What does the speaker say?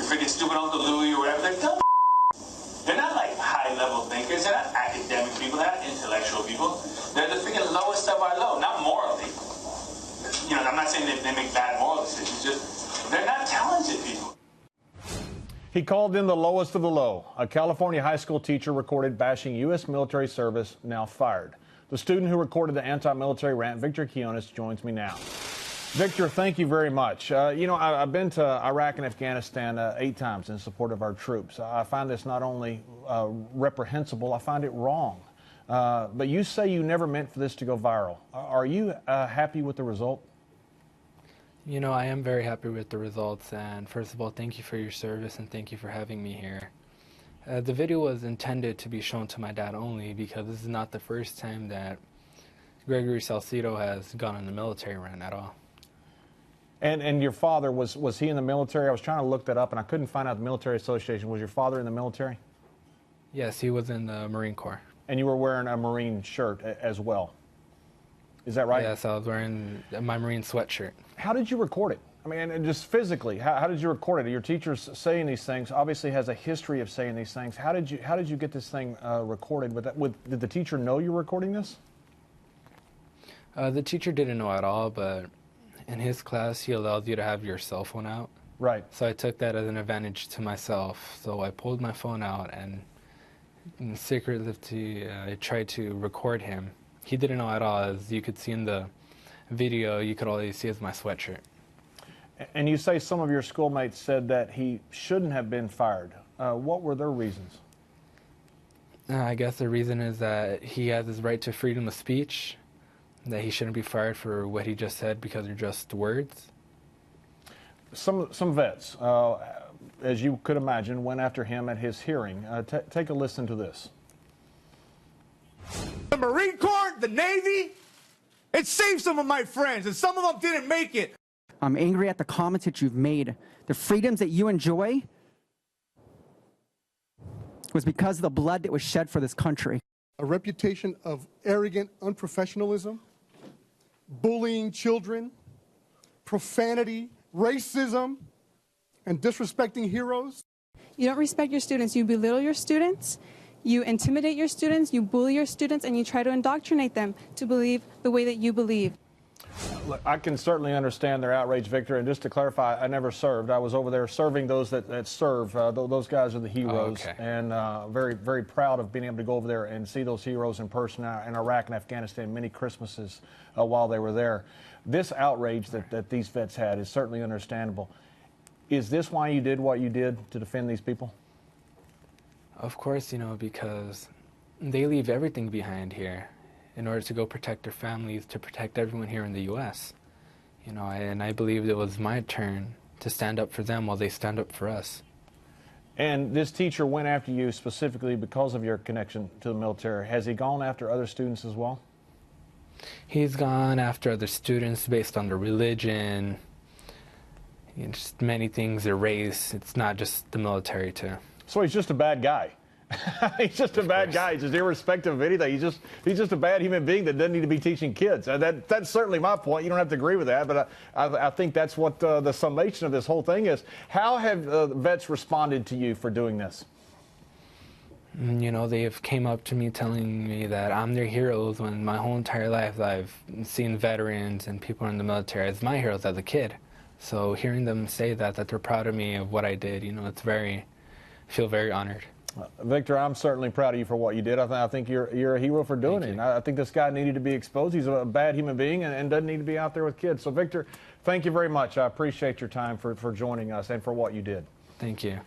freaking stupid Uncle Louie or whatever. They're not like high-level thinkers. They're not academic people. They're not intellectual people. They're the freaking lowest of our low, not morally. You know, I'm not saying they make bad moral decisions. Just they're not talented people. He called them the lowest of the low. A California high school teacher recorded bashing U.S. military service, now fired. The student who recorded the anti-military rant, Victor Quinonez, joins me now. Victor, thank you very much. You know, I've been to Iraq and Afghanistan 8 times in support of our troops. I find this not only reprehensible, I find it wrong. But you say you never meant for this to go viral. Are you happy with the result? You know, I am very happy with the results, and first of all, thank you for your service and thank you for having me here. The video was intended to be shown to my dad only because this is not the first time that Gregory Salcido has gone on the military rant at all. And your father, was he in the military? I was trying to look that up and I couldn't find out the military association. Was your father in the military? Yes, he was in the Marine Corps. And you were wearing a Marine shirt as well. Is that right? Yes, I was wearing my Marine sweatshirt. How did you record it? I mean, and just physically, how did you record it? Your teacher's saying these things, obviously has a history of saying these things. How did you get this thing recorded? Did the teacher know you were recording this? The teacher didn't know at all, but in his class, he allows you to have your cell phone out. Right. So I took that as an advantage to myself. So I pulled my phone out and secretly I tried to record him. He didn't know at all. As you could see in the video, you could always see as my sweatshirt. And you say some of your schoolmates said that he shouldn't have been fired. What were their reasons? I guess the reason is that he has his right to freedom of speech, that he shouldn't be fired for what he just said because they're just words. Some vets, as you could imagine, went after him at his hearing. Take a listen to this. The Marine Corps, the Navy, it saved some of my friends, and some of them didn't make it. I'm angry at the comments that you've made. The freedoms that you enjoy was because of the blood that was shed for this country. A reputation of arrogant unprofessionalism, bullying children, profanity, racism, and disrespecting heroes. You don't respect your students. You belittle your students. You intimidate your students, you bully your students, and you try to indoctrinate them to believe the way that you believe. Look, I can certainly understand their outrage, Victor, and just to clarify, I never served. I was over there serving those that serve. Those guys are the heroes, and very, very proud of being able to go over there and see those heroes in person in Iraq and Afghanistan many Christmases while they were there. This outrage that these vets had is certainly understandable. Is this why you did what you did to defend these people? Of course, you know, because they leave everything behind here in order to go protect their families, to protect everyone here in the U.S. You know, and I believed it was my turn to stand up for them while they stand up for us. And this teacher went after you specifically because of your connection to the military. Has he gone after other students as well? He's gone after other students based on their religion, you know, just many things, their race. It's not just the military, too. So he's just a bad guy. He's just a bad guy. He's just irrespective of anything. He's just a bad human being that doesn't need to be teaching kids. That's certainly my point. You don't have to agree with that, but I think that's what the summation of this whole thing is. How have vets responded to you for doing this? You know, they have came up to me telling me that I'm their heroes when my whole entire life I've seen veterans and people in the military as my heroes as a kid. So hearing them say that they're proud of me of what I did, you know, it's I feel very honored. Victor, I'm certainly proud of you for what you did. I think you're a hero for doing it. I think this guy needed to be exposed. He's a bad human being and doesn't need to be out there with kids. So, Victor, thank you very much. I appreciate your time for joining us and for what you did. Thank you.